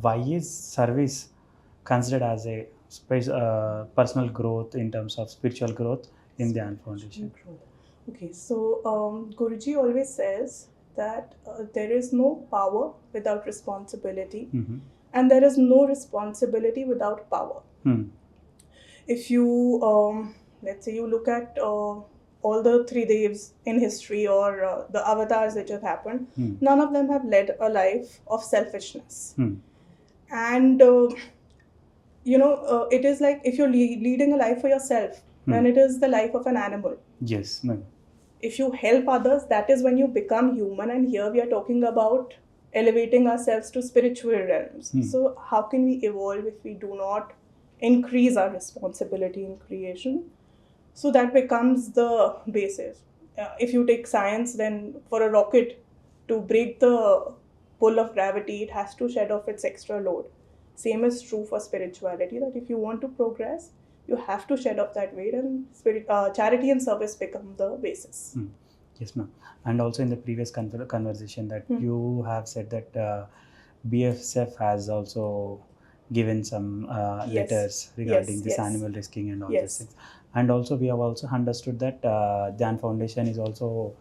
why is service considered as a personal growth in terms of spiritual growth in the Dhyan Foundation? Okay, so Guruji always says that there is no power without responsibility, and there is no responsibility without power. If you, let's say, you look at all the three devs in history or the avatars which have happened, none of them have led a life of selfishness. And it is like if you're leading a life for yourself, then it is the life of an animal. Yes, ma'am. If you help others, that is when you become human. And here we are talking about elevating ourselves to spiritual realms. So how can we evolve if we do not increase our responsibility in creation? So that becomes the basis. If you take science, then for a rocket to break the pull of gravity, it has to shed off its extra load. Same is true for spirituality, that if you want to progress, you have to shed off that weight, and charity and service become the basis. Yes, ma'am. And also in the previous conversation that you have said that BFSF has also given some letters regarding this animal risking and all these things. And also we have also understood that Dhyan Foundation is also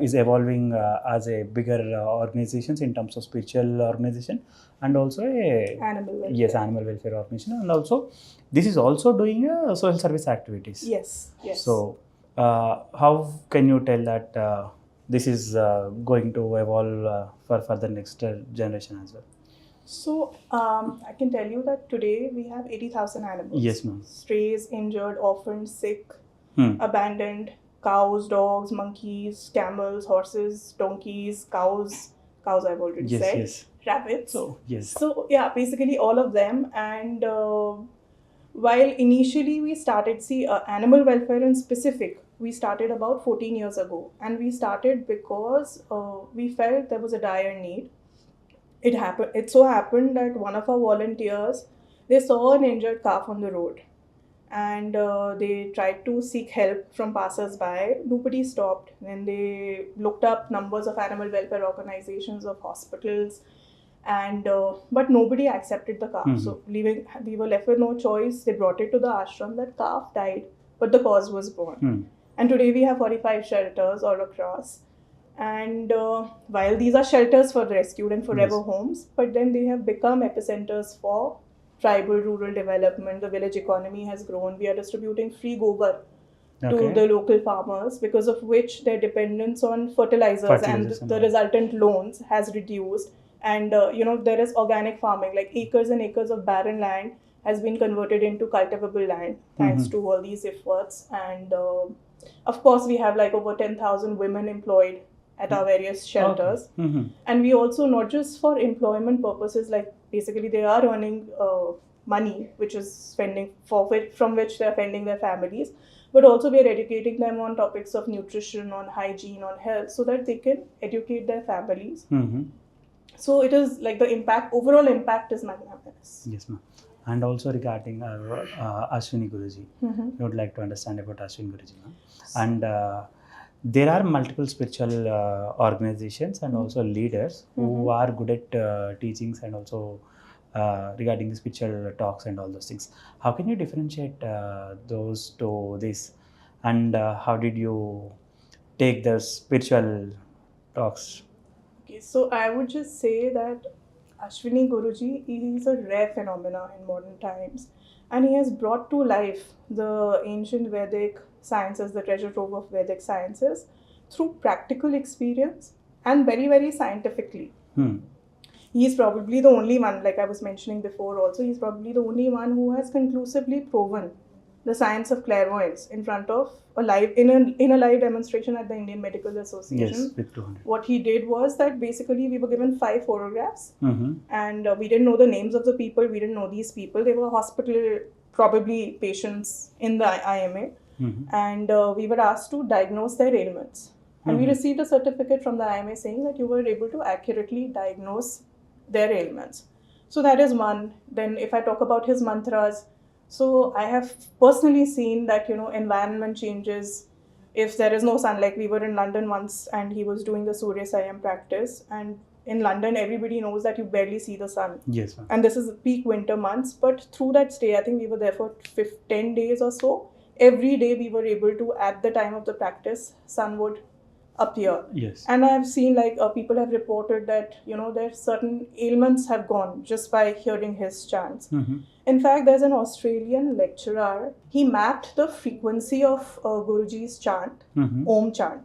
is evolving as a bigger organizations in terms of spiritual organization, and also a animal welfare. Animal welfare organization, and also this is also doing social service activities. Yes. So how can you tell that this is going to evolve for the next generation as well? So I can tell you that today we have 80,000 animals. Yes, ma'am. Strays, injured, orphaned, sick, abandoned. Cows, dogs, monkeys, camels, horses, donkeys, cows I've already said. Yes. Rabbits. Yes. So yeah, basically all of them. And while initially we started, animal welfare in specific, we started about 14 years ago. And we started because we felt there was a dire need. It so happened that one of our volunteers, they saw an injured calf on the road. And they tried to seek help from passers-by. Nobody stopped. Then they looked up numbers of animal welfare organizations, of hospitals, and but nobody accepted the calf. So we were left with no choice. They brought it to the ashram. That calf died, but the cause was born. And today we have 45 shelters all across. And while these are shelters for rescued and forever homes, but then they have become epicenters for tribal rural development. The village economy has grown. We are distributing free gobar to the local farmers, because of which their dependence on fertilizers and the resultant loans has reduced. And there is organic farming, like acres and acres of barren land has been converted into cultivable land thanks to all these efforts. And of course we have like over 10,000 women employed at our various shelters. And we also, not just for employment purposes, like basically they are earning money which is spending from which they are funding their families, but also we are educating them on topics of nutrition, on hygiene, on health, so that they can educate their families. So it is like the overall impact is magnanimous. Yes, ma'am. And also regarding Ashwini Guruji, you would like to understand about Ashwini Guruji, ma'am. And there are multiple spiritual organizations and also leaders who are good at teachings and also regarding the spiritual talks and all those things. How can you differentiate those to this? And how did you take the spiritual talks? Okay, so I would just say that Ashwini Guruji is a rare phenomenon in modern times, and he has brought to life the ancient Vedic sciences, the treasure trove of Vedic sciences, through practical experience and very, very scientifically. He is probably the only one, like I was mentioning before also, he's probably the only one who has conclusively proven the science of clairvoyance in front of a live demonstration at the Indian Medical Association. Yes, with 200. What he did was that basically we were given 5 photographs, and we didn't know the names of the people, we didn't know these people. They were hospital, probably patients in the IMA, and we were asked to diagnose their ailments. And we received a certificate from the IMA saying that you were able to accurately diagnose their ailments. So that is one. Then if I talk about his mantras, so I have personally seen that, environment changes. If there is no sun, like we were in London once and he was doing the Surya Sayam practice, and in London, everybody knows that you barely see the sun. Yes, ma'am. And this is peak winter months. But through that stay, I think we were there for 10 days or so. Every day we were able to, at the time of the practice, sun would appear. Yes. And I've seen like people have reported that, you know, there's certain ailments have gone just by hearing his chants. In fact, there's an Australian lecturer. He mapped the frequency of Guruji's chant, Om chant.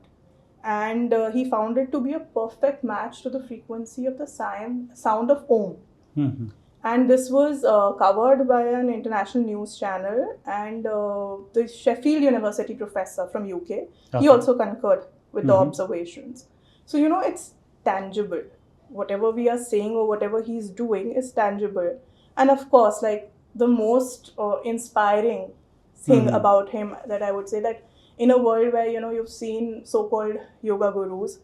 And he found it to be a perfect match to the frequency of the sound of Om. And this was covered by an international news channel, and the Sheffield University professor from UK, he also concurred with the observations. So, you know, it's tangible. Whatever we are saying or whatever he's doing is tangible. And of course, like the most inspiring thing about him that I would say, that in a world where, you know, you've seen so-called yoga gurus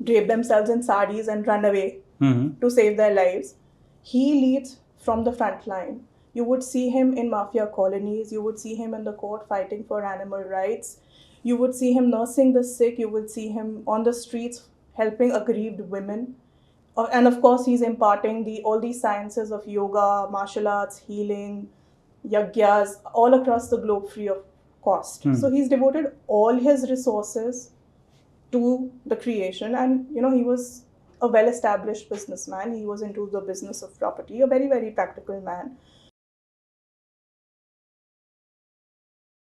drape themselves in saris and run away to save their lives, he leads from the front line. You would see him in mafia colonies, you would see him in the court fighting for animal rights, you would see him nursing the sick, you would see him on the streets helping aggrieved women. And of course, he's imparting all these sciences of yoga, martial arts, healing, yagyas, all across the globe free of cost. So he's devoted all his resources to the creation, and you know, he was a well-established businessman. He was into the business of property, a very, very practical man.